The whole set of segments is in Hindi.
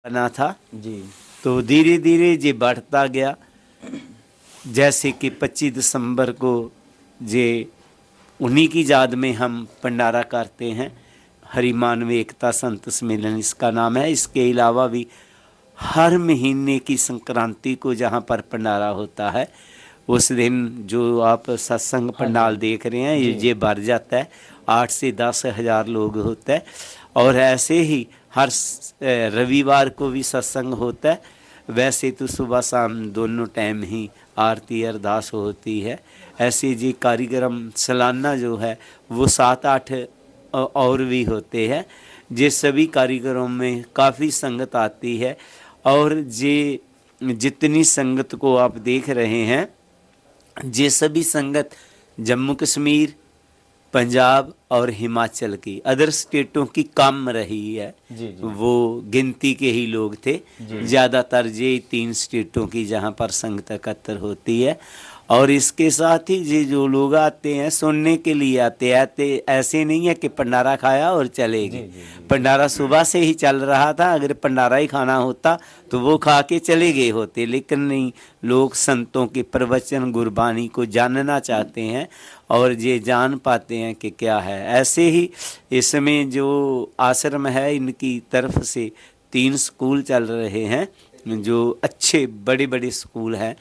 बना था जी तो धीरे धीरे ये बढ़ता गया। जैसे कि 25 दिसंबर को जे उन्हीं की याद में हम भंडारा करते हैं। हरि मानव एकता संत सम्मेलन इसका नाम है। इसके अलावा भी हर महीने की संक्रांति को जहाँ पर भंडारा होता है उस दिन जो आप सत्संग हाँ जी पंडाल देख रहे हैं जी ये भर जाता है। 8 से 10 हज़ार लोग होते हैं। और ऐसे ही हर रविवार को भी सत्संग होता है। वैसे तो सुबह शाम दोनों टाइम ही आरती अरदास होती है। ऐसे जी कार्यक्रम सालाना जो है वो 7-8 और भी होते हैं। ये सभी कार्यक्रमों में काफ़ी संगत आती है। और ये जितनी संगत को आप देख रहे हैं ये सभी संगत जम्मू कश्मीर, पंजाब और हिमाचल की अदर स्टेटों की कम रही है। जी जी वो गिनती के ही लोग थे। जी ज़्यादातर ये 3 स्टेटों की जहाँ पर संगत एकत्र होती है। और इसके साथ ही ये जो लोग आते हैं सुनने के लिए आते ऐसे नहीं है कि भंडारा खाया और चले जी गए। जी जी भंडारा सुबह से ही चल रहा था। अगर भंडारा ही खाना होता तो वो खा के चले गए होते, लेकिन नहीं, लोग संतों के प्रवचन गुरबानी को जानना चाहते हैं और ये जान पाते हैं कि क्या है। ऐसे ही इसमें जो आश्रम है इनकी तरफ से 3 स्कूल चल रहे हैं जो अच्छे बड़े बड़े स्कूल हैं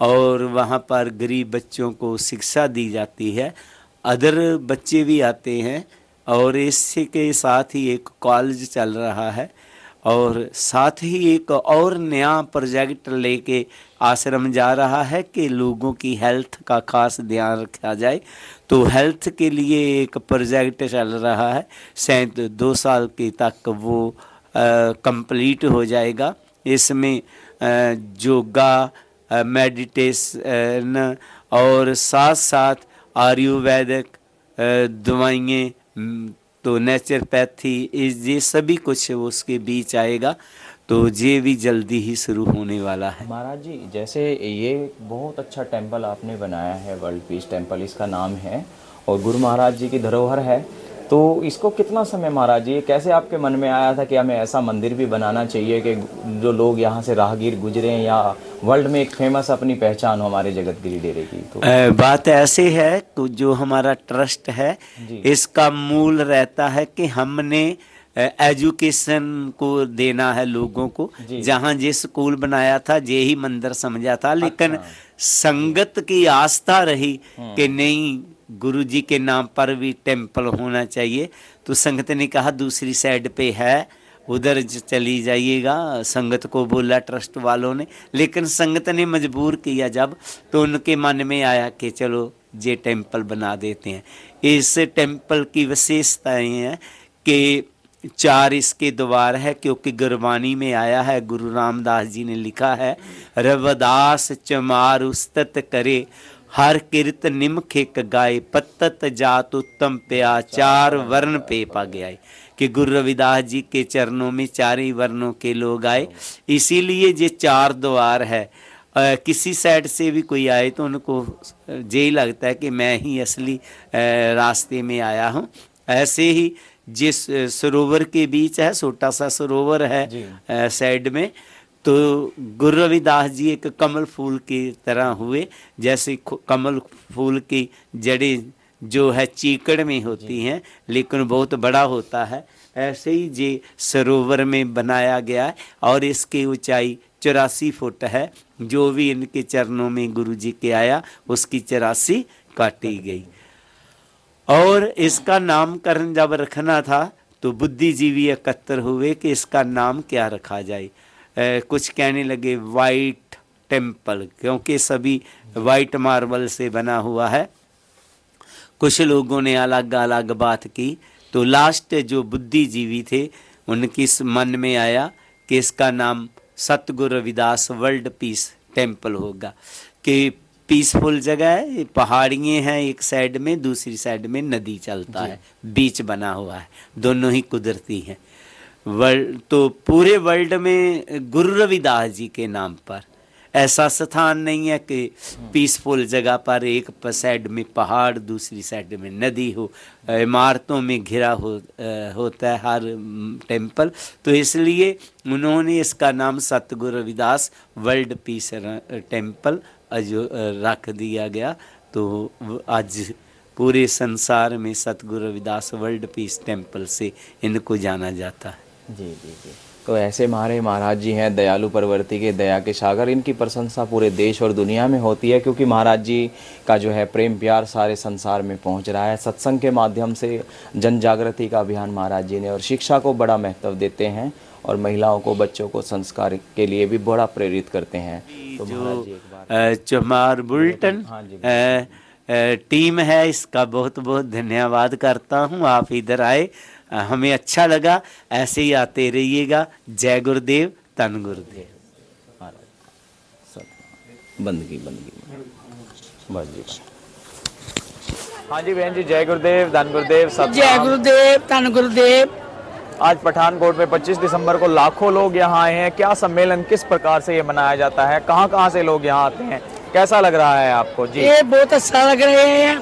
और वहाँ पर गरीब बच्चों को शिक्षा दी जाती है। अदर बच्चे भी आते हैं और इसी के साथ ही एक कॉलेज चल रहा है और साथ ही एक और नया प्रोजेक्ट लेके आश्रम जा रहा है कि लोगों की हेल्थ का खास ध्यान रखा जाए। तो हेल्थ के लिए एक प्रोजेक्ट चल रहा है। शायद 2 साल के तक वो कंप्लीट हो जाएगा। इसमें योगा, मेडिटेशन और साथ साथ आयुर्वेदिक दवाइयाँ, तो नेचुरोपैथी ये सभी कुछ उसके बीच आएगा। तो ये भी जल्दी ही शुरू होने वाला है। महाराज जी, जैसे ये बहुत अच्छा टेम्पल आपने बनाया है, वर्ल्ड पीस टेम्पल इसका नाम है और गुरु महाराज जी की धरोहर है, तो इसको कितना समय महाराज जी, कैसे आपके मन में आया था कि हमें ऐसा मंदिर भी बनाना चाहिए कि जो लोग यहाँ से राहगीर गुजरें या वर्ल्ड में एक फेमस अपनी पहचान हो हमारे जगतगिरी डेरे की? तो बात ऐसे है तो जो हमारा ट्रस्ट है जी इसका मूल रहता है कि हमने एजुकेशन को देना है लोगों को। जी जहाँ जिस स्कूल बनाया था ये ही मंदिर समझा था, लेकिन अच्छा जी संगत की आस्था रही कि हम्म नहीं, गुरु जी के नाम पर भी टेम्पल होना चाहिए। तो संगत ने कहा दूसरी साइड पे है, उधर चली जाइएगा। संगत को बोला ट्रस्ट वालों ने, लेकिन संगत ने मजबूर किया जब, तो उनके मन में आया कि चलो ये टेम्पल बना देते हैं। इस टेम्पल की विशेषताएं हैं कि 4 इसके द्वार है, क्योंकि गुरबानी में आया है, गुरु रामदास जी ने लिखा है, रविदास चमार उस्तत करे, हर किरत निमखिक गाय, पत्तत जात उत्तम प्या, 4 वर्ण पे पा गया। कि गुरु रविदास जी के चरणों में 4 ही वर्णों के लोग आए, इसीलिए ये 4 द्वार है। किसी साइड से भी कोई आए तो उनको यही लगता है कि मैं ही असली रास्ते में आया हूँ। ऐसे ही जिस सरोवर के बीच है, छोटा सा सरोवर है जी साइड में, तो गुरु रविदास जी एक कमल फूल की तरह हुए। जैसे कमल फूल की जड़ें जो है चीकड़ में होती जी हैं लेकिन बहुत बड़ा होता है, ऐसे ही ये सरोवर में बनाया गया है। और इसकी ऊंचाई 84 फुट है। जो भी इनके चरणों में गुरु जी के आया उसकी 84 काटी गई। और इसका नामकरण जब रखना था तो बुद्धिजीवी एकत्र हुए कि इसका नाम क्या रखा जाए। कुछ कहने लगे वाइट टेम्पल, क्योंकि सभी वाइट मार्बल से बना हुआ है। कुछ लोगों ने अलग अलग बात की, तो लास्ट जो बुद्धिजीवी थे उनकी मन में आया कि इसका नाम सतगुरु रविदास वर्ल्ड पीस टेम्पल होगा। कि पीसफुल जगह है, पहाड़ियाँ हैं एक साइड में, दूसरी साइड में नदी चलता जी है, बीच बना हुआ है, दोनों ही कुदरती हैं। वर्ल्ड तो पूरे वर्ल्ड में गुरु रविदास जी के नाम पर ऐसा स्थान नहीं है कि पीसफुल जगह पर एक साइड में पहाड़ दूसरी साइड में नदी हो, इमारतों में घिरा होता है हर टेम्पल। तो इसलिए उन्होंने इसका नाम सतगुरु रविदास वर्ल्ड पीस टेम्पल जो रख दिया गया। तो आज पूरे संसार में सतगुरु रविदास वर्ल्ड पीस टेम्पल से इनको जाना जाता है। जी जी जी। तो ऐसे हमारे महाराज जी हैं दयालु परवर्ती के, दया के सागर। इनकी प्रशंसा पूरे देश और दुनिया में होती है क्योंकि महाराज जी का जो है प्रेम प्यार सारे संसार में पहुंच रहा है। सत्संग के माध्यम से जन जागृति का अभियान महाराज जी ने, और शिक्षा को बड़ा महत्व देते हैं और महिलाओं को बच्चों को संस्कार के लिए भी बड़ा प्रेरित करते हैं। तो महाराज जी एक बार चमार बुलेटिन टीम है, इसका बहुत बहुत धन्यवाद करता हूँ। आप इधर आए, हमें अच्छा लगा, ऐसे ही आते रहिएगा। जय गुरुदेव, धन गुरुदेव। बंदगी बस जी। हाँ जी बहन जी, जय गुरुदेव, धन गुरुदेव, जय गुरुदेव, धन गुरुदेव। आज पठानकोट में 25 दिसंबर को लाखों लोग यहाँ आए हैं। क्या सम्मेलन, किस प्रकार से ये मनाया जाता है, कहाँ से लोग यहाँ आते हैं, कैसा लग रहा है आपको जी? ये बहुत अच्छा लग रहा है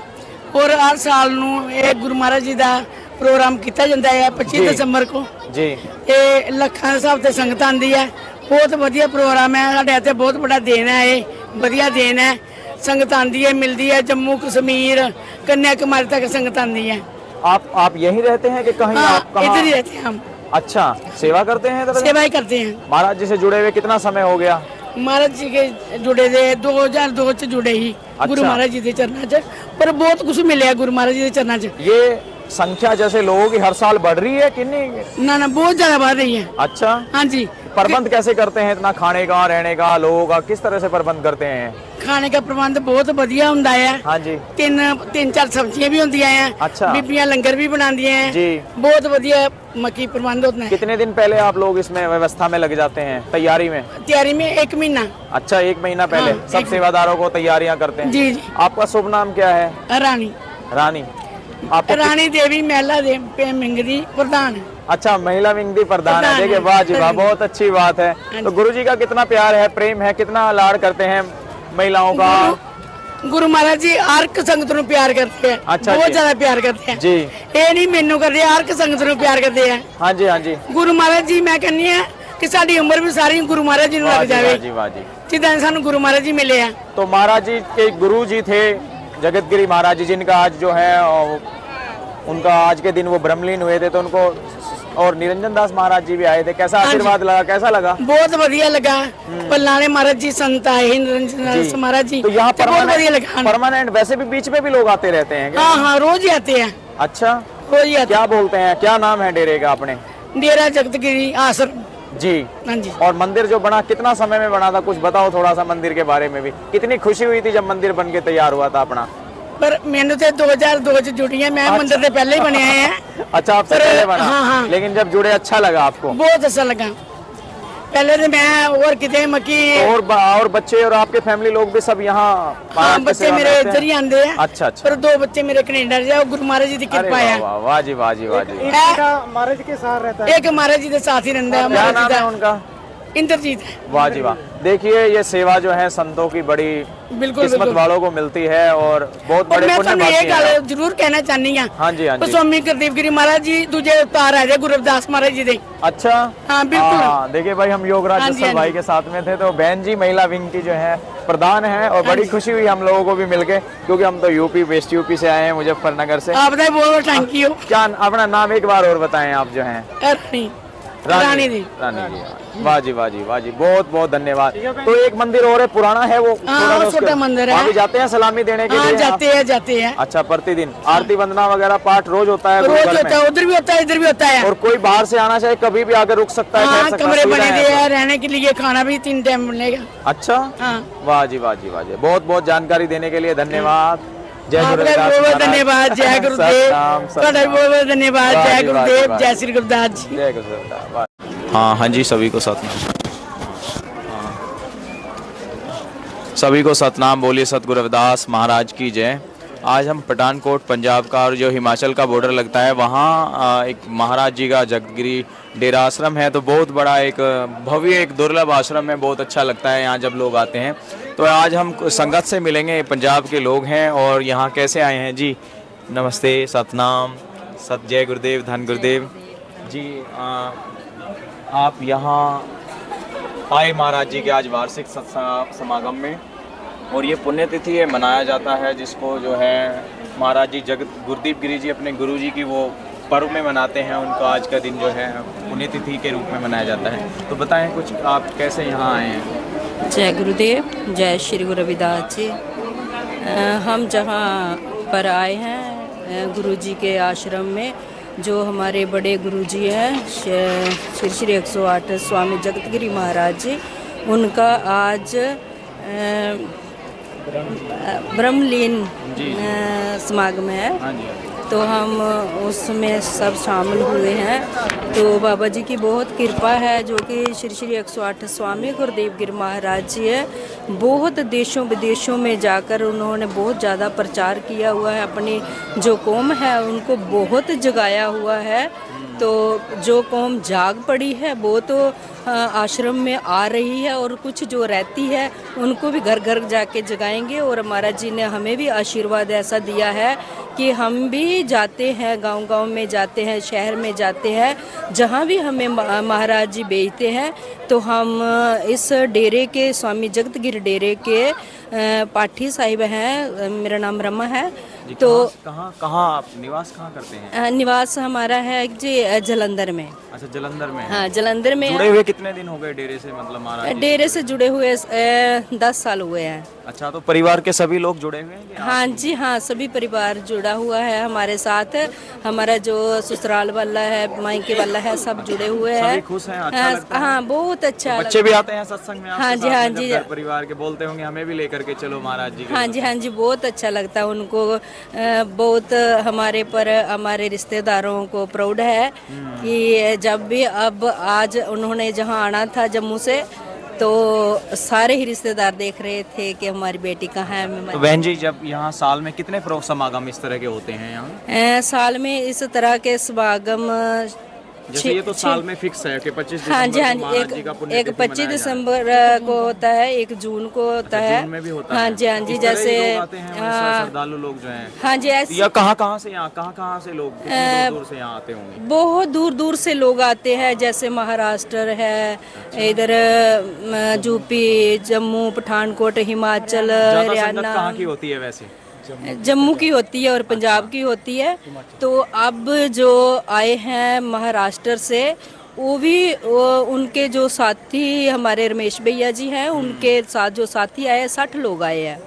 और हर साल ये गुरु महाराज जी का प्रोग्राम किया जाता है 25 दिसंबर को जी। ये लखां दे हिसाब से संगत आती है। बहुत वधिया प्रोग्राम है, साढ़े इत्थे बहुत बड़ा देन है, ये वधिया देन है। संगत आती है, मिलती है, जम्मू कश्मीर कन्याकुमारी तक संगत आती है। आप यहीं रहते हैं कि कहीं? आप कहाँ? इधर ही रहते हैं हम। अच्छा, सेवा करते हैं? सेवा ही करते हैं। महाराज जी से जुड़े हुए कितना समय हो गया? महाराज जी के जुड़े थे 2002 च जुड़े ही। अच्छा। गुरु महाराज जी के चरणों च, पर बहुत कुछ मिले गुरु महाराज जी के चरणों च। ये संख्या जैसे लोगों की हर साल बढ़ रही है कि नहीं? ना बहुत ज्यादा बढ़ रही है। अच्छा, हाँ जी। प्रबंध कैसे करते हैं इतना खाने का, रहने का, लोगों का किस तरह से प्रबंध करते हैं? खाने का प्रबंध बहुत बढ़िया हुंदा है। हाँ जी। तीन चार सब्जियां भी होंगी हैं। अच्छा। बीबियां लंगर भी बनाती हैं जी। बहुत बढ़िया मक्की प्रबंध होता है। कितने दिन पहले आप लोग इसमें व्यवस्था में लग जाते हैं, तैयारी में? तैयारी में 1 महीना। अच्छा, 1 महीना पहले हाँ, सब सेवादारों को तैयारियां करते हैं। जी जी। आपका शुभ नाम क्या है? रानी रानी। आपको रानी देवी महिला मिंगदी प्रधान। अच्छा, महिला विंग दी प्रधान है। देखिए, वाह जी वाह, बहुत अच्छी बात है। तो गुरु जी का कितना प्यार है, प्रेम है, कितना लाड़ करते हैं महिलाओं का? गुरु महाराज जी हर एक संगत नूं प्यार करते हैं। अच्छा बहुत जी। ज्यादा प्यार करते हैं जी। ये नहीं मैनू करते, हर एक संगत नूं प्यार करते हैं। हाँ जी, हाँ जी। गुरु महाराज जी मैं कहनी है कि साडी उम्र भी सारी गुरु महाराज जी नूं वाह लग जी, वाह जावे, जी, वाह जी। जिद्दां सानू गुरु महाराज जी मिले हैं। तो महाराज जी के गुरु जी थे जगतगिरी महाराज जी, जिनका आज जो है उनका आज के दिन वो ब्रह्मलीन हुए थे, तो उनको, और निरंजन दास महाराज जी भी आए थे। कैसा आशीर्वाद लगा, कैसा लगा? बहुत बढ़िया लगा। पल्लाने महाराज जी संत आए, निरंजन दास महाराज जी, तो यहाँ बहुत बढ़िया लगा। परमानेंट वैसे भी बीच में भी लोग आते रहते हैं क्या? हाँ हाँ, रोज ही आते हैं। अच्छा, रोज ही आते क्या बोलते हैं, क्या नाम है डेरे का अपने? हैं। डेरा जगतगिरी आश्रम जी। हाँ जी। और मंदिर जो बना कितना समय में बना था, कुछ बताओ थोड़ा सा मंदिर के बारे में भी। कितनी खुशी हुई थी जब मंदिर बन के तैयार हुआ था अपना? पर मैंने तो 2002 से जुड़ी है, मैं मंदिर से पहले ही बने आए हैं। अच्छा, आपसे पर- पहले बना? हाँ, हाँ। लेकिन जब जुड़े अच्छा लगा आपको? बहुत अच्छा लगा। पहले तो मैं और कितने मक्की और बच्चे और आपके फैमिली लोग भी सब यहाँ हाँ, महाराज की बच्चे सेवा में मेरे रहते हैं? इधर ही आंदे हैं। अच्छा अच्छा। पर 2 बच्चे मेरे कनेडा से, और गुरु महाराज जी की अरे कृपा वाह है। वाह, वाह जी, वाह जी, वाह जी। महाराज के साथ रहता है। एक महाराज जी के साथ ही रहता है। क्या महाराज नाम जी है का उनका? इंद्रजीत। वाह जी वाह। देखिए, ये सेवा जो है संतों की बड़ी बिल्कुल किस्मत बिल्कुल। वालों को मिलती है और बहुत और बड़े मैं पुण्य ਤੁਹਾਨੂੰ ਇਹ भागी हैं ਗੱਲ आप। ਜ਼ਰੂਰ ਕਹਿਣਾ ਚਾਹਨੀ ਆ। हाँ जी, हाँ जी। स्वामी गुरदेव गिरी महाराज जी दूजे अवतार है गुरु रविदास महाराज जी दे। अच्छा, हाँ, बिल्कुल। हाँ, देखिए भाई, हम योगराज हाँ जी, जसर हाँ भाई जी। के साथ में थे, तो बहन जी महिला विंग की जो है प्रधान है, और बड़ी खुशी हुई हम लोगों को भी मिलके, क्योंकि हम तो यूपी, वेस्ट यूपी से आए हैं, मुजफ्फरनगर से। आप बताइए, बहुत थैंक यू। क्या अपना नाम एक बार और बताएं आप जो हैं? रानी रानी दी। रानी जी, वाह जी, वाह जी, वाह जी, बहुत बहुत धन्यवाद। तो एक मंदिर और है, पुराना है वो? हाँ, थोड़ा सा वो छोटा उसके- मंदिर है। वहाँ भी जाते हैं सलामी देने के हाँ, लिए? जाते हैं। अच्छा, प्रतिदिन आरती वंदना वगैरह पाठ रोज होता है? रोज गुरुघर होता में? है, उधर भी होता है, इधर भी होता है। और कोई बाहर से आना चाहे कभी भी आकर रुक सकता है? हाँ, ठहर सकता है? कमरे बने सुविधाएं हुए हैं? हैं रहने के लिए, खाना भी 3 टाइम मिलेगा। अच्छा, हाँ। वाह जी, वाह जी, वाह जी, बहुत बहुत जानकारी देने के लिए धन्यवाद। जय आपका गुरुदास बहुत बहुत महाराज। धन्यवाद। जय गुरुदेव। सतनाम, ਤੁਹਾਡਾ सतनाम। बहुत बहुत धन्यवाद। वाह जय जी, वाह जी, गुरुदेव, वाह जय जी। श्री गुरुदास जी। जय गुरुदेव। वाह। हाँ हाँ जी, सभी को सतनाम। सभी को सतनाम बोलिए, सतगुरु रविदास महाराज की जय। आज हम पठानकोट पंजाब का और जो हिमाचल का बॉर्डर लगता है वहाँ एक महाराज जी का जगतगिरी डेरा आश्रम है। तो बहुत बड़ा एक भव्य एक दुर्लभ आश्रम है, बहुत अच्छा लगता है यहाँ जब लोग आते हैं। तो आज हम संगत से मिलेंगे, पंजाब के लोग हैं और यहाँ कैसे आए हैं जी। नमस्ते, सतनाम, सत, जय गुरुदेव, धन गुरुदेव जी। आप यहाँ आए महाराज जी के आज वार्षिक समागम में, और ये पुण्यतिथि है मनाया जाता है जिसको जो है महाराज जी जगत गुरुदीप गिरी जी अपने गुरु जी की वो पर्व में मनाते हैं। उनको आज का दिन जो है पुण्यतिथि के रूप में मनाया जाता है। तो बताएं कुछ, आप कैसे यहाँ आए हैं। जय गुरुदेव, जय श्री गुरु रविदास जी। हम जहाँ पर आए हैं गुरु जी के आश्रम में, जो हमारे बड़े गुरु जी हैं श्री श्री 108 स्वामी जगतगिरी महाराज जी, उनका आज ब्रह्मलीन समागम है। तो हम उसमें सब शामिल हुए हैं। तो बाबा जी की बहुत कृपा है, जो कि श्री श्री 108 स्वामी गुरुदेव गिरी महाराज जी है। बहुत देशों विदेशों में जाकर उन्होंने बहुत ज़्यादा प्रचार किया हुआ है, अपनी जो कौम है उनको बहुत जगाया हुआ है। तो जो कौम जाग पड़ी है वो तो आश्रम में आ रही है, और कुछ जो रहती है उनको भी घर घर जाके जगाएंगे। और महाराज जी ने हमें भी आशीर्वाद ऐसा दिया है कि हम भी जाते हैं, गांव-गांव में जाते हैं, शहर में जाते हैं, जहाँ भी हमें महाराज जी भेजते हैं। तो हम इस डेरे के स्वामी जगतगिरी डेरे के पाठी साहिब हैं। मेरा नाम रमा है। तो कहाँ आप निवास कहाँ करते हैं। निवास हमारा है जी जलंधर में। अच्छा, जलंधर में। हाँ, जलंधर में। जुड़े हुए कितने दिन हो गए डेरे से, मतलब महाराज जी? डेरे से जुड़े हुए 10 साल हुए हैं। अच्छा, तो परिवार के सभी लोग जुड़े हुए हैं? हाँ जी, हाँ, सभी परिवार जुड़ा हुआ है हमारे साथ। हमारा जो ससुराल वाला है, मायके वाला है, सब जुड़े हुए हैं। सभी खुश हैं, अच्छा लगता है? हाँ, बहुत अच्छा। तो बच्चे भी आते हैं सत्संग में? हाँ जी, हाँ जी। परिवार के बोलते होंगे हमें भी लेकर के चलो महाराज जी। हाँ जी, हाँ जी, बहुत अच्छा लगता है उनको। बहुत हमारे पर, हमारे रिश्तेदारों को प्राउड है कि जब भी अब आज उन्होंने जहाँ आना था जम्मू से, तो सारे ही रिश्तेदार देख रहे थे कि हमारी बेटी कहाँ है। तो बहन जी, जब यहाँ साल में कितने समागम इस तरह के होते हैं यहाँ? साल में इस तरह के समागम जैसे ये तो साल में फिक्स है कि 25 दिसंबर हाँ जी, हाँ को जी, एक 25 दिसंबर को होता है, 1 जून को होता है। जून में भी होता हाँ है। जी, हाँ जी, जैसे श्रद्धालु लोग जो हैं। हाँ जी, ऐसे या कहाँ से यहाँ, कहाँ से लोग दूर दूर से यहाँ आते होंगे? बहुत दूर दूर से लोग आते हैं, जैसे महाराष्ट्र है, इधर यूपी, जम्मू, पठानकोट, हिमाचल, हरियाणा। कहाँ की होती है वैसे? जम्मू की होती है और पंजाब की होती है। तो अब जो आए हैं महाराष्ट्र से, वो भी उनके जो साथी हमारे रमेश भैया जी हैं, उनके साथ जो साथी आए 60 लोग आए हैं।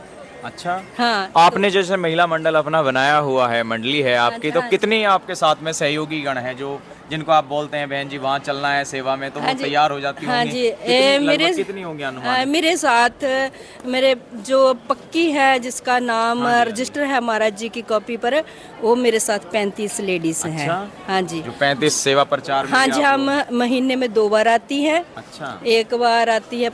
अच्छा, हाँ। आपने जैसे महिला मंडल अपना बनाया हुआ है, मंडली है आपकी, तो कितनी आपके साथ में सहयोगी गण है जो जिनको आप बोलते हैं बहन जी वहाँ चलना है सेवा में, तो वो तैयार हो जाती होंगी? हाँ जी, मेरे कितनी होंगी अनुमान? मेरे साथ मेरे जो पक्की है, जिसका नाम रजिस्टर है महाराज जी की कॉपी पर, वो मेरे साथ 35 लेडीज हैं। हाँ जी, जो 35 सेवा प्रचार में। हाँ जी, हम महीने में 2 बार आती है। अच्छा, एक बार आती है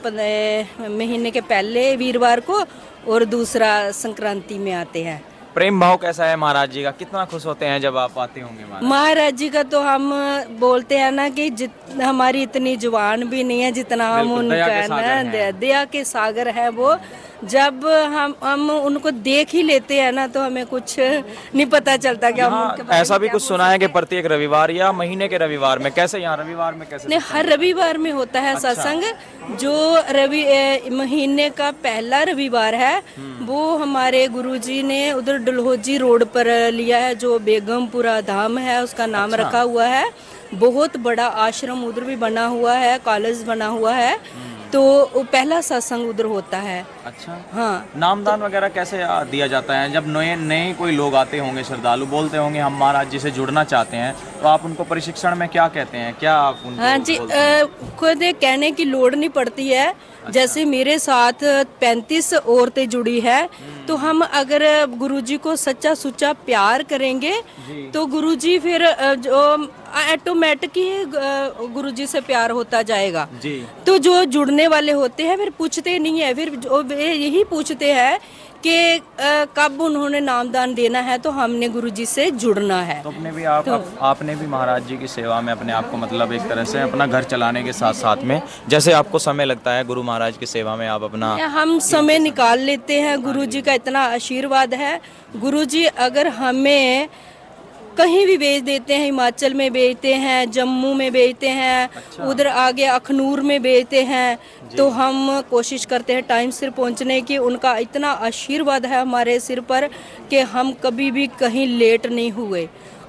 महीने के पहले वीरवार को, और दूसरा संक्रांति में आते हैं। प्रेम भाव कैसा है महाराज जी का? कितना खुश होते हैं जब आप आते होंगे? महाराज जी का तो हम बोलते हैं ना कि हमारी इतनी जुबान भी नहीं है जितना हम उनका ना दया के सागर है वो। जब हम उनको देख ही लेते हैं ना, तो हमें कुछ नहीं पता चलता कि हम ऐसा भी कुछ सुना है कि प्रत्येक रविवार या महीने के रविवार में, कैसे यहाँ रविवार में कैसे? नहीं, हर रविवार में होता है सत्संग। जो महीने का पहला रविवार है वो हमारे गुरुजी ने उधर डलहौजी रोड पर लिया है, जो बेगमपुरा धाम है उसका नाम रखा हुआ है। बहुत बड़ा आश्रम उधर भी बना हुआ है, कॉलेज बना हुआ है। तो पहला सत्संग उधर होता है। अच्छा, हाँ। नामदान वगैरह कैसे दिया जाता है? जब नए कोई लोग आते होंगे, श्रद्धालु बोलते होंगे हम महाराज जी से जुड़ना चाहते हैं, तो आप उनको प्रशिक्षण में क्या कहते हैं? क्या आप उनको? हाँ जी, खुद कहने की लोड़ नहीं पड़ती है। अच्छा। जैसे मेरे साथ 35 औरतें जुड़ी है, तो हम अगर गुरुजी को सच्चा सुच्चा प्यार करेंगे तो गुरुजी फिर जो ऑटोमेटिक ही गुरुजी से प्यार होता जाएगा। जी। तो जो जुड़ने वाले होते हैं फिर पूछते नहीं है, फिर वे यही पूछते हैं कि कब उन्होंने नामदान देना है, तो हमने गुरुजी से जुड़ना है। तो अपने भी आपने भी महाराज जी की सेवा में अपने आप को मतलब एक तरह से अपना घर चलाने के साथ साथ में जैसे आपको समय लगता है गुरु महाराज की सेवा में आप अपना हम समय निकाल लेते हैं। गुरुजी का इतना आशीर्वाद है। गुरुजी अगर हमें कहीं भी भेज देते हैं, हिमाचल में भेजते हैं, जम्मू में भेजते हैं, उधर आगे अखनूर में भेजते हैं, तो हम कोशिश करते हैं टाइम सिर पहुंचने की। उनका इतना आशीर्वाद है हमारे सिर पर कि हम कभी भी कहीं लेट नहीं हुए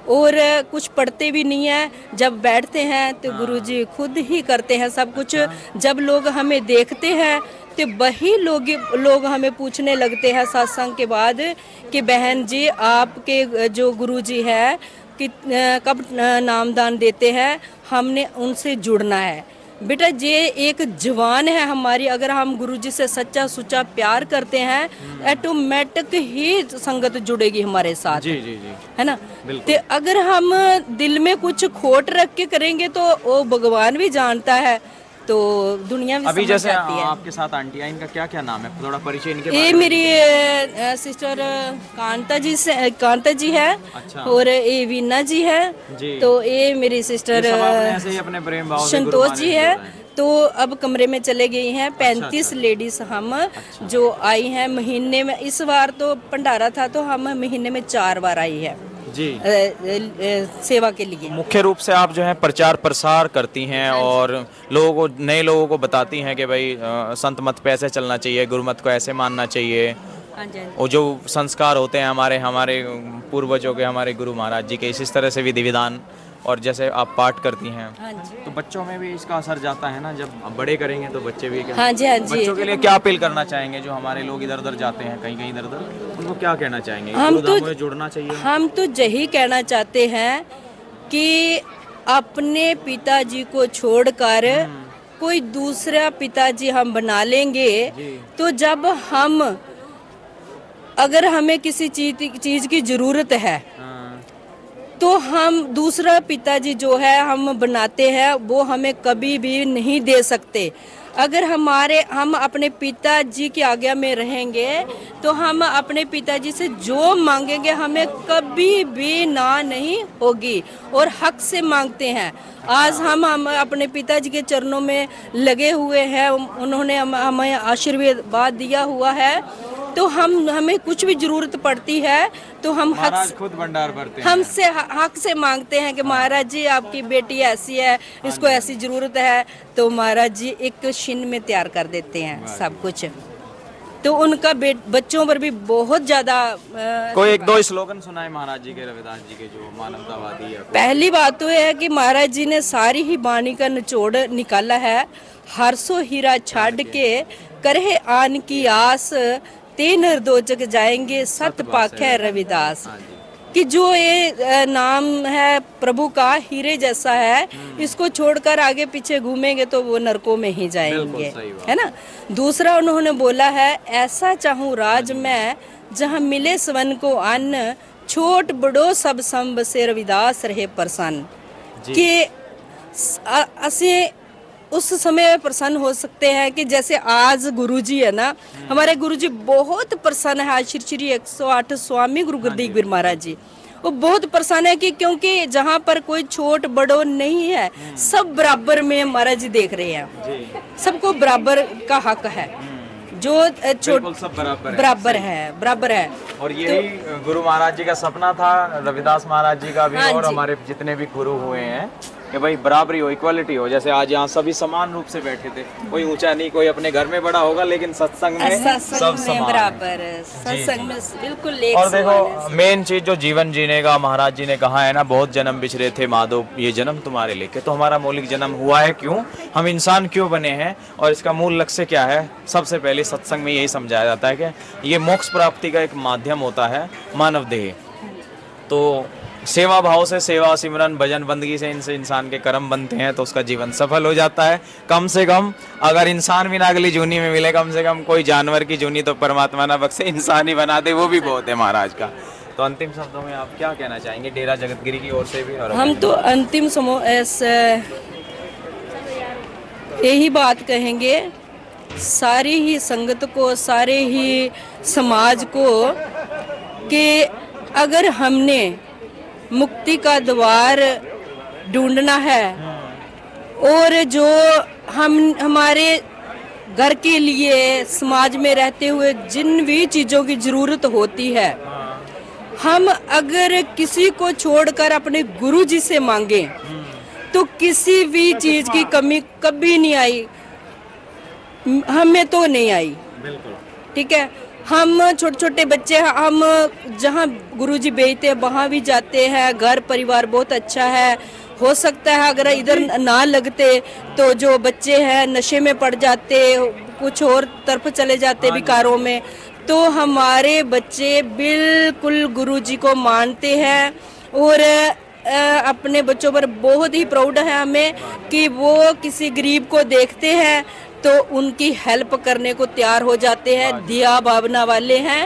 और कुछ पढ़ते भी नहीं है। जब बैठते हैं तो गुरुजी खुद ही करते हैं सब कुछ। जब लोग हमें देखते हैं तो वही लोग हमें पूछने लगते हैं सत्संग के बाद कि बहन जी आपके जो गुरुजी है कि कब नामदान देते हैं, हमने उनसे जुड़ना है। बेटा ये एक जवान है हमारी, अगर हम गुरुजी से सच्चा सुच्चा प्यार करते हैं ऑटोमेटिक ही संगत जुड़ेगी हमारे साथ। जी जी जी, है ना। तो अगर हम दिल में कुछ खोट रख के करेंगे तो वो भगवान भी जानता है, तो दुनिया भी अभी समझ जैसे जाती है। आपके साथ आंटी है, इनका क्या क्या नाम है, थोड़ा परिचय इनके ये मेरी सिस्टर कांता जी है। अच्छा। और ये वीना जी है। जी। तो ये मेरी सिस्टर सब आपने ऐसे ही अपने प्रेम भाव से गुरु संतोष जी माने है। जोड़ा है। तो अब कमरे में चले गई हैं 35 लेडीज हम जो आई हैं महीने में। इस बार तो भंडारा था तो हम महीने में 4 बार आई है जी सेवा के लिए। मुख्य रूप से आप जो है प्रचार प्रसार करती हैं और लोगों को, नए लोगों को बताती हैं कि भाई संत मत पे ऐसे चलना चाहिए, गुरुमत को ऐसे मानना चाहिए। हाँ जी। और जो संस्कार होते हैं हमारे पूर्वजों के, हमारे गुरु महाराज जी के, इस तरह से विधि विधान और जैसे आप पाठ करती हैं, हाँ जी। तो बच्चों में भी इसका असर जाता है ना, जब बड़े करेंगे तो बच्चे भी क्या। हाँ जी, हाँ जी। बच्चों के लिए क्या अपील करना चाहेंगे जो हमारे लोग इधर उधर जाते हैं, कहीं कहीं इधर उधर, उनको क्या कहना चाहेंगे? गुरुधामों में जुड़ना चाहिए। हम तो यही कहना चाहते हैं कि अपने पिताजी को छोड़कर कोई दूसरा पिताजी हम बना लेंगे तो जब हम, अगर हमें किसी चीज की जरूरत है तो हम दूसरा पिताजी जो है हम बनाते हैं वो हमें कभी भी नहीं दे सकते। अगर हम अपने पिताजी की आज्ञा में रहेंगे तो हम अपने पिताजी से जो मांगेंगे हमें कभी भी ना नहीं होगी और हक से मांगते हैं। आज हम अपने पिताजी के चरणों में लगे हुए हैं, उन्होंने हमें आशीर्वाद दिया हुआ है, तो हमें कुछ भी जरूरत पड़ती है तो हम महाराज खुद भंडार भरते हैं। हमसे हक से मांगते हैं कि महाराज जी आपकी बेटी ऐसी है, इसको ऐसी जरूरत है, तो महाराज जी एक क्षण में तैयार कर देते हैं सब कुछ। तो उनका बच्चों पर भी बहुत ज्यादा कोई एक दो स्लोगन सुनाए महाराज जी के, रविदास जी के, जो मानवतावादी है। पहली बात तो है कि महाराज जी ने सारी ही वाणी का निचोड़ निकाला है। हरसो हीरा छाड़ के करहे आन की आस, तीन दोजक जाएंगे सत पाखे रविदास। कि जो ये नाम है प्रभु का हीरे जैसा है, इसको छोड़कर आगे पीछे घूमेंगे तो वो नरकों में ही जाएंगे, है ना। दूसरा उन्होंने बोला है, ऐसा चाहूँ राज में जहाँ मिले सवन को अन्न, छोट बड़ो सब संब से रविदास रहे प्रसन्न। कि असे उस समय प्रसन्न हो सकते हैं कि जैसे आज गुरुजी है ना, हमारे गुरुजी बहुत प्रसन्न है। आज श्री 108 स्वामी गुरु गुरदीप गिर महाराज जी वो बहुत प्रसन्न है कि क्योंकि जहाँ पर कोई छोट बड़ो नहीं है, सब बराबर में महाराज जी देख रहे हैं, सबको बराबर का हक है। जो छोट सब बराबर है। और यही गुरु महाराज जी का सपना था, रविदास महाराज जी का भी, और हमारे जितने भी गुरु हुए हैं कि भाई बराबरी हो, इक्वालिटी हो। जैसे आज यहाँ सभी समान रूप से बैठे थे, कोई ऊंचा नहीं, कोई अपने घर में बड़ा होगा, लेकिन सत्संग में सब समान बराबर, सत्संग में बिल्कुल एक। और देखो मेन चीज जो जीवन जीने का महाराज जी ने कहा है ना, बहुत जन्म बिछड़े थे माधव ये जन्म तुम्हारे लेके। तो हमारा मौलिक जन्म हुआ है क्यों, हम इंसान क्यों बने हैं और इसका मूल लक्ष्य क्या है। सबसे पहले सत्संग में यही समझाया जाता है कि ये मोक्ष प्राप्ति का एक माध्यम होता है मानव देह। तो सेवा भाव से, सेवा सिमरन भजन बंदगी से इनसे इंसान के कर्म बनते हैं तो उसका जीवन सफल हो जाता है। कम से कम अगर इंसान भी ना अगली जूनी में मिले, कम से कम कोई जानवर की जूनी तो परमात्मा ना बख्शे, इंसान ही बना दे, वो भी बहुत है महाराज का। तो अंतिम शब्दों में आप क्या कहना चाहेंगे डेरा जगतगिरी की ओर से भी? और हम तो अंतिम यही बात कहेंगे सारी ही संगत को, सारे ही समाज को, कि अगर हमने मुक्ति का द्वार ढूंढना है और जो हमारे घर के लिए समाज में रहते हुए जिन भी चीज़ों की ज़रूरत होती है, हम अगर किसी को छोड़कर अपने गुरु जी से मांगे तो किसी भी चीज़ की कमी कभी नहीं आई, हमें तो नहीं आई। ठीक है, हम छोटे छोटे बच्चे, हम जहाँ गुरुजी भेजते हैं वहाँ भी जाते हैं, घर परिवार बहुत अच्छा है। हो सकता है अगर इधर ना लगते तो जो बच्चे हैं नशे में पड़ जाते, कुछ और तरफ चले जाते विकारों में। तो हमारे बच्चे बिल्कुल गुरुजी को मानते हैं और अपने बच्चों पर बहुत ही प्राउड है हमें कि वो किसी गरीब को देखते हैं तो उनकी हेल्प करने को तैयार हो जाते हैं, दया भावना वाले हैं।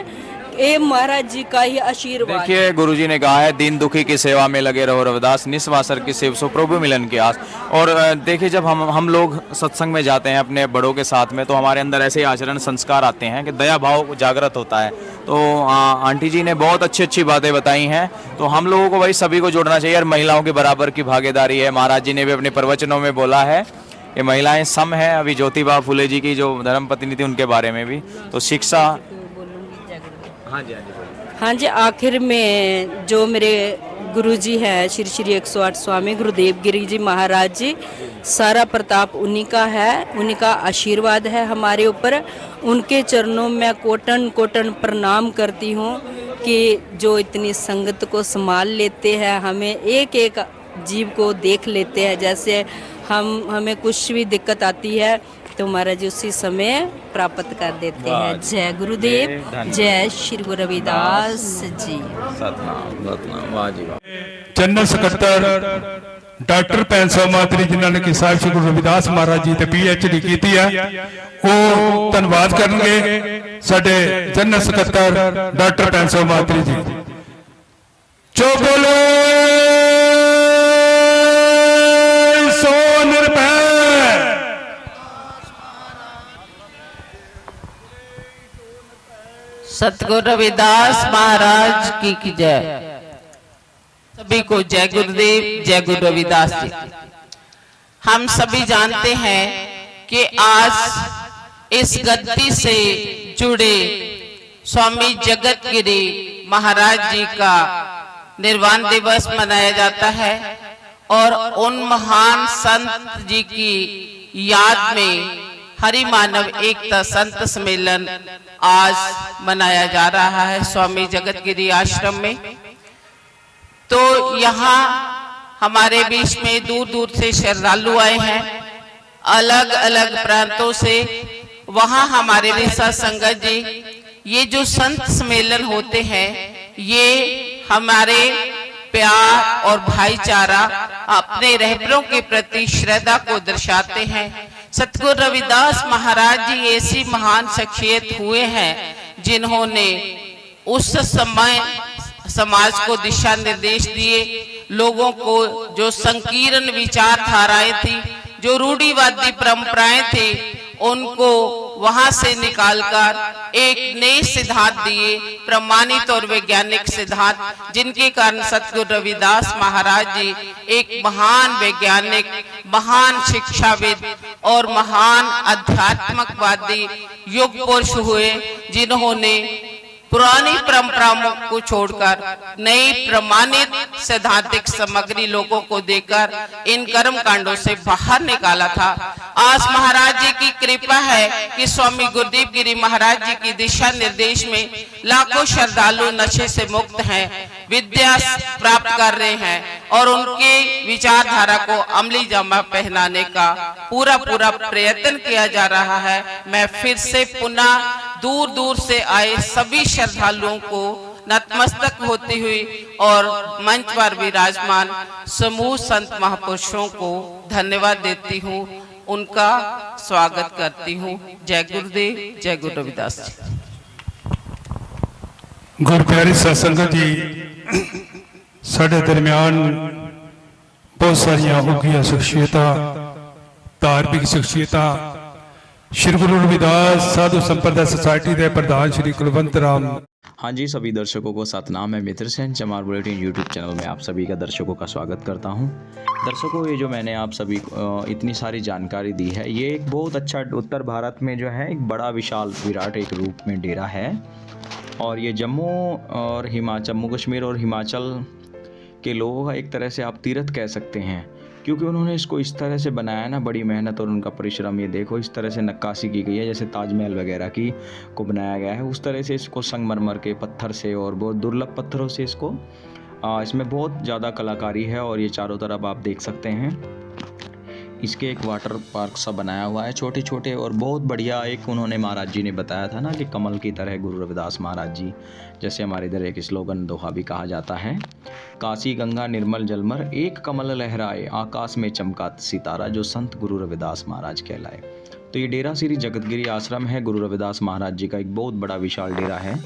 ये महाराज जी का ही आशीर्वाद। देखिए गुरुजी ने कहा है दीन दुखी की सेवा में लगे रहो रविदास, निस्वासर की सेव सो प्रभु मिलन की आस। और देखिए जब हम लोग सत्संग में जाते हैं अपने बड़ों के साथ में, तो हमारे अंदर ऐसे आचरण संस्कार आते हैं कि दया भाव जागृत होता है। तो आंटी जी ने बहुत अच्छी बातें बताई हैं, तो हम लोगों को भाई सभी को जोड़ना चाहिए और महिलाओं के बराबर की भागीदारी है। महाराज जी ने भी अपने प्रवचनों में बोला है कि महिलाएं सम है। अभी ज्योतिबा फुले जी की जो धर्मपत्नी थी उनके बारे में भी, तो शिक्षा। हाँ जी, आखिर में जो मेरे गुरुजी हैं श्री श्री 108 स्वामी गुरुदेव गिरी जी महाराज जी, सारा प्रताप उन्हीं का है, उन्हीं का आशीर्वाद है हमारे ऊपर। उनके चरणों में कोटन कोटन प्रणाम करती हूँ कि जो इतनी संगत को संभाल लेते हैं, हमें एक एक जीव को देख लेते हैं। जैसे हमें कुछ भी दिक्कत आती है तो महाराज जी उसी समय प्राप्त कर देते हैं। जय गुरुदेव, जय श्री गुरु रविदास जी। सतनाम वाह जी वाह। जनरल ਸਕੱਤਰ डॉक्टर ਪੈਂਸਾ ਮਾਤਰੀ ਜਿਨ੍ਹਾਂ ਨੇ ਕਿ ਸਾਹਿਬ श्री गुरु रविदास महाराज जी ਤੇ PhD ਕੀਤੀ ਹੈ, ਉਹ ਧੰਨਵਾਦ ਕਰਨਗੇ ਸਾਡੇ जनरल ਸਕੱਤਰ डॉक्टर ਪੈਂਸਾ ਮਾਤਰੀ जी। जो बोलो सो निर्भय। सतगुरु रविदास महाराज की जय। सभी को जय गुरुदेव, जय गुरु रविदास जी। हम सभी जानते हैं कि आज इस गद्दी से जुड़े स्वामी जगतगिरी महाराज जी का निर्वाण दिवस मनाया जाता है और उन महान संत जी की याद में हरि मानव एकता संत सम्मेलन आज मनाया जा रहा है स्वामी जगतगिरी आश्रम में। तो यहाँ हमारे बीच में दूर दूर से श्रद्धालु आए हैं, अलग अलग प्रांतों से। वहाँ हमारे भी संगत जी, ये जो संत सम्मेलन होते हैं ये हमारे प्यार और भाईचारा, अपने रहबरों के प्रति श्रद्धा को दर्शाते हैं। सतगुरु रविदास महाराज जी ऐसी महान शख्सियत हुए हैं जिन्होंने उस समय समाज को दिशा निर्देश दिए, लोगों को जो संकीर्ण विचारधाराएं थी, जो रूढ़िवादी परंपराएं थी, उनको वहां से निकालकर एक नए सिद्धांत दिए, प्रमाणित और वैज्ञानिक सिद्धांत, जिनके कारण सतगुरु रविदास महाराज जी एक महान वैज्ञानिक, महान शिक्षाविद और महान आध्यात्मिकवादी युग पुरुष हुए, जिन्होंने पुरानी परंपराओं को छोड़कर नई प्रमाणित सैद्धांतिक सामग्री लोगों को देकर इन कर्म कांडों से बाहर निकाला था। आज महाराज जी की कृपा है कि स्वामी गुरुदेव गिरी महाराज जी की दिशा निर्देश में लाखों श्रद्धालु नशे से मुक्त हैं, विद्या प्राप्त कर रहे हैं और उनके विचारधारा को अमली जामा पहनाने का पूरा प्रयत्न किया जा रहा है। मैं फिर से पुनः दूर दूर से आए सभी श्रद्धालुओं को नतमस्तक होती हुई और मंच पर विराजमान समूह संत महापुरुषों को धन्यवाद देती हूँ, उनका स्वागत करती हूँ। जय गुरुदेव, जय गुरु रविदास जी। ਗੁਰਪਿਆਰੀ ਸਤਸੰਗਤ ਜੀ, ਸਾਡੇ ਦਰਮਿਆਨ ਬਹੁਤ ਸਾਰੀਆਂ ਉੱਘੀਆਂ ਸ਼ਖਸੀਅਤਾਂ, ਧਾਰਮਿਕ ਸ਼ਖਸੀਅਤਾਂ, श्री गुरु रविदास साधु संप्रदाय सोसाइटी के प्रधान श्री कुलवंत राम। हाँ जी, सभी दर्शकों को सतनाम। मैं मित्र सेन चमार बुलेटिन यूट्यूब चैनल में आप सभी का दर्शकों का स्वागत करता हूँ। दर्शकों, ये जो मैंने आप सभी को इतनी सारी जानकारी दी है, ये एक बहुत अच्छा उत्तर भारत में जो है एक बड़ा विशाल विराट एक रूप में डेरा है। और ये जम्मू कश्मीर और हिमाचल के लोगों का एक तरह से आप तीर्थ कह सकते हैं, क्योंकि उन्होंने इसको इस तरह से बनाया ना, बड़ी मेहनत और उनका परिश्रम। ये देखो, इस तरह से नक्काशी की गई है, जैसे ताजमहल वगैरह की को बनाया गया है, उस तरह से इसको संगमरमर के पत्थर से और बहुत दुर्लभ पत्थरों से इसको इसमें बहुत ज़्यादा कलाकारी है। और ये चारों तरफ आप देख सकते हैं, इसके एक वाटर पार्क सा बनाया हुआ है, छोटे छोटे और बहुत बढ़िया। एक उन्होंने महाराज जी ने बताया था ना कि कमल की तरह गुरु रविदास महाराज जी, जैसे हमारे इधर एक स्लोगन दोहा भी कहा जाता है, काशी गंगा निर्मल जलमर, एक कमल लहराए, आकाश में चमका सितारा, जो संत गुरु रविदास महाराज कहलाए। तो ये डेरा श्री जगतगिरी आश्रम है, गुरु रविदास महाराज जी का एक बहुत बड़ा विशाल डेरा है।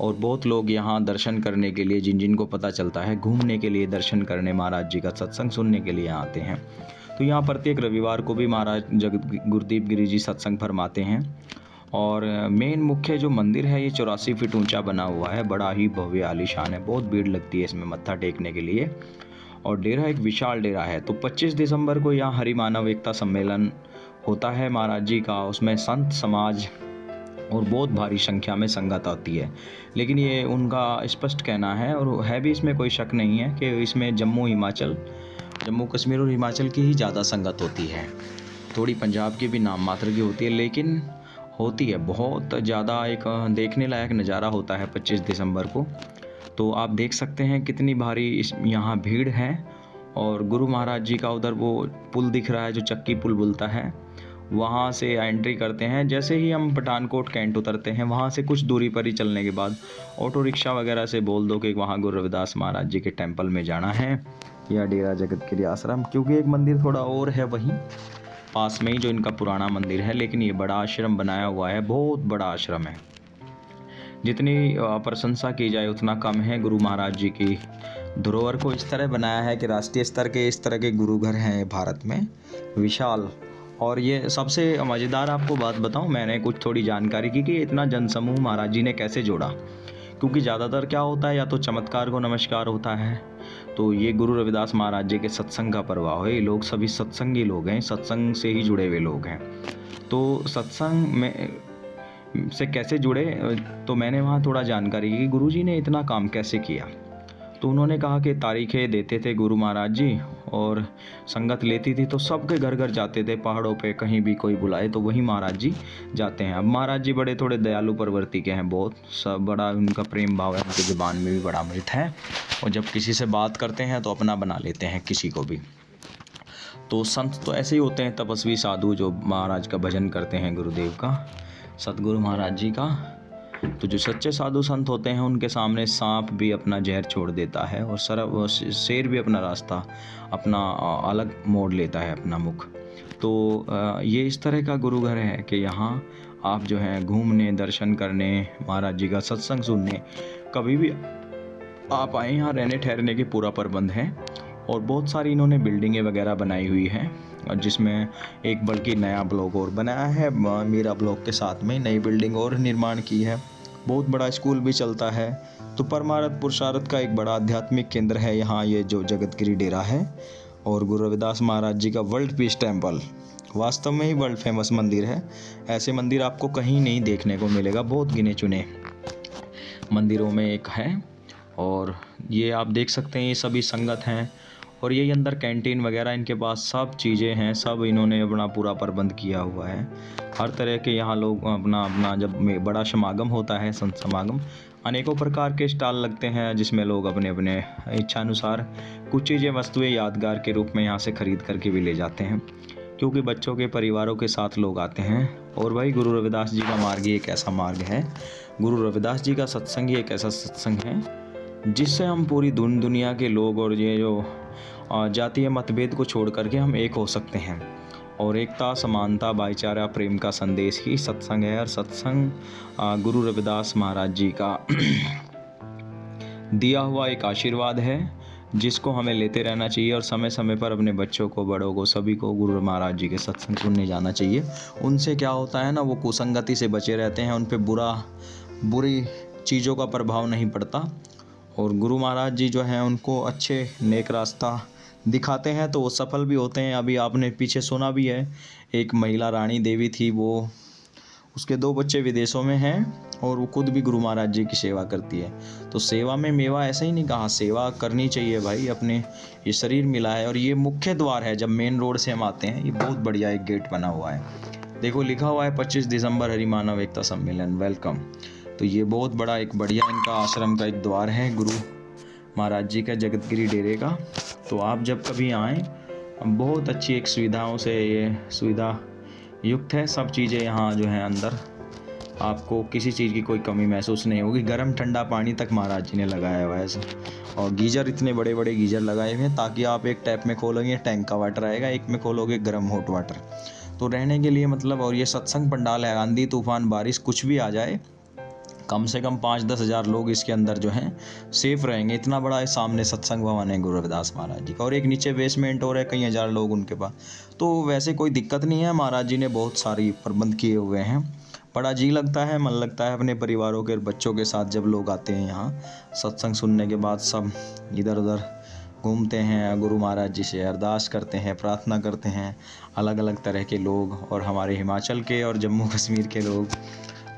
और बहुत लोग यहाँ दर्शन करने के लिए, जिनको पता चलता है, घूमने के लिए, दर्शन करने, महाराज जी का सत्संग सुनने के लिए आते हैं। तो यहाँ प्रत्येक रविवार को भी महाराज गुरुदीप गिरी जी सत्संग फरमाते हैं। और मेन मुख्य जो मंदिर है, ये 84 फीट ऊंचा बना हुआ है, बड़ा ही भव्य आलीशान है, बहुत भीड़ लगती है इसमें मत्था टेकने के लिए। और डेरा एक विशाल डेरा है। तो 25 दिसंबर को यहाँ हरि मानव एकता सम्मेलन होता है महाराज जी का, उसमें संत समाज और बहुत भारी संख्या में संगत आती है। लेकिन ये उनका स्पष्ट कहना है, और है भी, इसमें कोई शक नहीं है कि इसमें जम्मू कश्मीर और हिमाचल की ही ज़्यादा संगत होती है। थोड़ी पंजाब की भी नाम मात्र की होती है, लेकिन होती है बहुत ज़्यादा। एक देखने लायक नज़ारा होता है 25 दिसंबर को। तो आप देख सकते हैं कितनी भारी यहाँ भीड़ है। और गुरु महाराज जी का उधर वो पुल दिख रहा है, जो चक्की पुल बोलता है, वहाँ से एंट्री करते हैं। जैसे ही हम पठानकोट कैंट उतरते हैं, वहाँ से कुछ दूरी पर ही चलने के बाद ऑटो रिक्शा वगैरह से बोल दो कि वहाँ गुरु रविदास महाराज जी के टेम्पल में जाना है, या डेरा जगतगिरी आश्रम। क्योंकि एक मंदिर थोड़ा और है वहीं पास में ही, जो इनका पुराना मंदिर है, लेकिन ये बड़ा आश्रम बनाया हुआ है, बहुत बड़ा आश्रम है। जितनी प्रशंसा की जाए उतना कम है। गुरु महाराज जी की धरोहर को इस तरह बनाया है कि राष्ट्रीय स्तर के इस तरह के गुरु घर हैं भारत में, विशाल। और ये सबसे मज़ेदार आपको बात बताऊं, मैंने कुछ थोड़ी जानकारी की कि इतना जनसमूह महाराज जी ने कैसे जोड़ा। क्योंकि ज़्यादातर क्या होता है, या तो चमत्कार को नमस्कार होता है, तो ये गुरु रविदास महाराज जी के सत्संग का प्रभाव है। ये लोग सभी सत्संगी लोग हैं, सत्संग से ही जुड़े हुए लोग हैं। तो सत्संग में से कैसे जुड़े, तो मैंने वहाँ थोड़ा जानकारी की कि गुरु जी ने इतना काम कैसे किया। तो उन्होंने कहा कि तारीखें देते थे गुरु महाराज जी, और संगत लेती थी तो सबके घर घर जाते थे, पहाड़ों पे कहीं भी कोई बुलाए तो वहीं महाराज जी जाते हैं। अब महाराज जी बड़े थोड़े दयालु प्रवृत्ति के हैं, बहुत सब बड़ा उनका प्रेम भाव है, उनकी ज़ुबान में भी बड़ा अमृत है। और जब किसी से बात करते हैं तो अपना बना लेते हैं किसी को भी। तो संत तो ऐसे ही होते हैं, तपस्वी साधु जो महाराज का भजन करते हैं, गुरुदेव का, सतगुरु महाराज जी का। तो जो सच्चे साधु संत होते हैं, उनके सामने सांप भी अपना जहर छोड़ देता है, और शेर भी अपना रास्ता अपना अलग मोड़ लेता है, अपना मुख। तो ये इस तरह का गुरु घर है कि यहाँ आप जो है घूमने, दर्शन करने, महाराज जी का सत्संग सुनने कभी भी आप आए। यहाँ रहने ठहरने के पूरा प्रबंध है। और बहुत सारी इन्होंने बिल्डिंगें वगैरह बनाई हुई हैं, और जिसमें एक बल्कि नया ब्लॉक और बनाया है, मीरा ब्लॉक के साथ में नई बिल्डिंग और निर्माण की है। बहुत बड़ा स्कूल भी चलता है। तो परमारथ पुरुषार्थ का एक बड़ा आध्यात्मिक केंद्र है यहाँ ये जो जगतगिरी डेरा है। और गुरु रविदास महाराज जी का वर्ल्ड पीस टेम्पल वास्तव में ही वर्ल्ड फेमस मंदिर है। ऐसे मंदिर आपको कहीं नहीं देखने को मिलेगा, बहुत गिने चुने मंदिरों में एक है। और ये आप देख सकते हैं, ये सभी संगत हैं। और यही अंदर कैंटीन वगैरह इनके पास सब चीज़ें हैं, सब इन्होंने अपना पूरा प्रबंध किया हुआ है। हर तरह के यहाँ लोग अपना जब बड़ा समागम होता है, संत समागम, अनेकों प्रकार के स्टॉल लगते हैं, जिसमें लोग अपने अपने इच्छानुसार कुछ चीज़ें, वस्तुएं यादगार के रूप में यहाँ से ख़रीद करके भी ले जाते हैं। क्योंकि बच्चों के परिवारों के साथ लोग आते हैं। और भाई गुरु रविदास जी का मार्ग ही एक ऐसा मार्ग है, गुरु रविदास जी का सत्संग ही एक ऐसा सत्संग है जिससे हम पूरी दुनिया के लोग और ये जो जातीय मतभेद को छोड़ करके हम एक हो सकते हैं। और एकता, समानता, भाईचारा, प्रेम का संदेश ही सत्संग है। और सत्संग गुरु रविदास महाराज जी का दिया हुआ एक आशीर्वाद है जिसको हमें लेते रहना चाहिए और समय समय पर अपने बच्चों को, बड़ों को, सभी को गुरु महाराज जी के सत्संग सुनने जाना चाहिए। उनसे क्या होता है ना, वो कुसंगति से बचे रहते हैं, उन पे बुरी चीज़ों का प्रभाव नहीं पड़ता और गुरु महाराज जी जो हैं उनको अच्छे नेक रास्ता दिखाते हैं तो वो सफल भी होते हैं। अभी आपने पीछे सुना भी है, एक महिला रानी देवी थी, वो उसके 2 बच्चे विदेशों में हैं और वो खुद भी गुरु महाराज जी की सेवा करती है। तो सेवा में मेवा ऐसा ही नहीं कहा, सेवा करनी चाहिए भाई। अपने ये शरीर मिला है और ये मुख्य द्वार है, जब मेन रोड से हम आते हैं, ये बहुत बढ़िया एक गेट बना हुआ है, देखो लिखा हुआ है 25 दिसंबर हरि मानव एकता सम्मेलन, वेलकम। तो ये बहुत बड़ा एक बढ़िया इनका आश्रम का एक द्वार है गुरु महाराज जी का, जगतगिरी डेरे का। तो आप जब कभी आएँ, बहुत अच्छी एक सुविधाओं से ये सुविधा युक्त है, सब चीज़ें यहाँ जो हैं अंदर, आपको किसी चीज़ की कोई कमी महसूस नहीं होगी। गर्म ठंडा पानी तक महाराज जी ने लगाया हुआ है और गीजर, इतने बड़े बड़े गीजर लगाए हुए हैं ताकि आप एक टैप में खोलोगे टैंक का वाटर आएगा, एक में खोलोगे गर्म हॉट वाटर। तो रहने के लिए मतलब, और ये सत्संग पंडाल है, आंधी तूफान बारिश कुछ भी आ जाए, कम से कम 5-10 हज़ार लोग इसके अंदर जो हैं सेफ रहेंगे। इतना बड़ा है, सामने सत्संग भवन है गुरु रविदास महाराज जी का, और एक नीचे बेसमेंट और है, कई हज़ार लोग उनके पास। तो वैसे कोई दिक्कत नहीं है, महाराज जी ने बहुत सारी प्रबंध किए हुए हैं। बड़ा जी लगता है, मन लगता है अपने परिवारों के बच्चों के साथ जब लोग आते हैं यहाँ सत्संग सुनने के बाद। सब इधर उधर घूमते हैं, गुरु महाराज जी से अरदास करते हैं, प्रार्थना करते हैं, अलग अलग तरह के लोग, और हमारे हिमाचल के और जम्मू कश्मीर के लोग।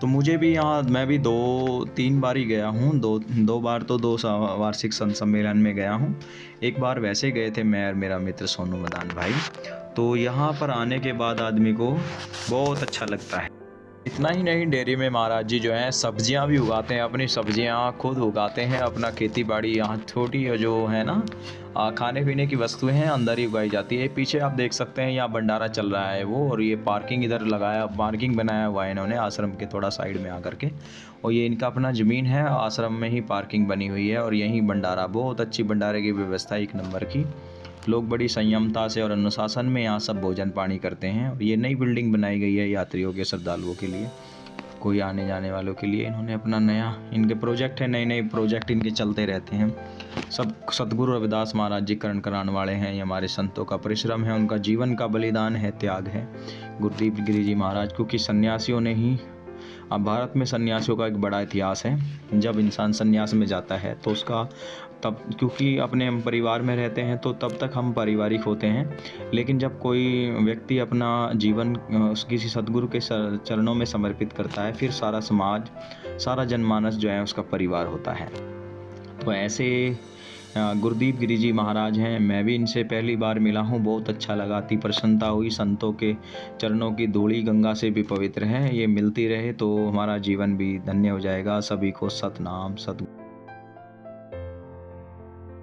तो मुझे भी यहाँ, मैं भी 2-3 बार ही गया हूँ, दो बार तो 2 वार्षिक संत सम्मेलन में गया हूँ। एक बार वैसे गए थे मैं और मेरा मित्र सोनू मदान भाई। तो यहाँ पर आने के बाद आदमी को बहुत अच्छा लगता है। इतना ही नहीं, डेयरी में महाराज जी जो हैं सब्जियां भी उगाते हैं, अपनी सब्जियां खुद उगाते हैं, अपना खेती बाड़ी यहाँ छोटी जो है ना, खाने पीने की वस्तुएं हैं अंदर ही उगाई जाती है। पीछे आप देख सकते हैं यहाँ भंडारा चल रहा है वो, और ये पार्किंग इधर पार्किंग बनाया हुआ है इन्होंने आश्रम के थोड़ा साइड में आकर के, और ये इनका अपना ज़मीन है, आश्रम में ही पार्किंग बनी हुई है और यहीं भंडारा, बहुत अच्छी भंडारे की व्यवस्था 1 नंबर की। लोग बड़ी संयमता से और अनुशासन में यहाँ सब भोजन पानी करते हैं। और ये नई बिल्डिंग बनाई गई है यात्रियों के, श्रद्धालुओं के लिए, कोई आने जाने वालों के लिए। इन्होंने अपना नया, इनके प्रोजेक्ट है, नए नए प्रोजेक्ट इनके चलते रहते हैं। सब सतगुरु रविदास महाराज जी करण कराने वाले हैं, ये हमारे संतों का परिश्रम है, उनका जीवन का बलिदान है, त्याग है गुरुदीप गिरी जी महाराज। क्योंकि सन्यासियों ने ही, अब भारत में सन्यासियों का एक बड़ा इतिहास है। जब इंसान सन्यास में जाता है तो उसका तब, क्योंकि अपने हम परिवार में रहते हैं तो तब तक हम पारिवारिक होते हैं, लेकिन जब कोई व्यक्ति अपना जीवन किसी सद्गुरु के चरणों में समर्पित करता है, फिर सारा समाज, सारा जनमानस जो है उसका परिवार होता है। तो ऐसे गुरुदीप गिरी जी महाराज हैं, मैं भी इनसे पहली बार मिला हूँ, बहुत अच्छा लगा, अति प्रसन्नता हुई। संतों के चरणों की धूली गंगा से भी पवित्र है, ये मिलती रहे तो हमारा जीवन भी धन्य हो जाएगा। सभी को सतनाम सतगुरु।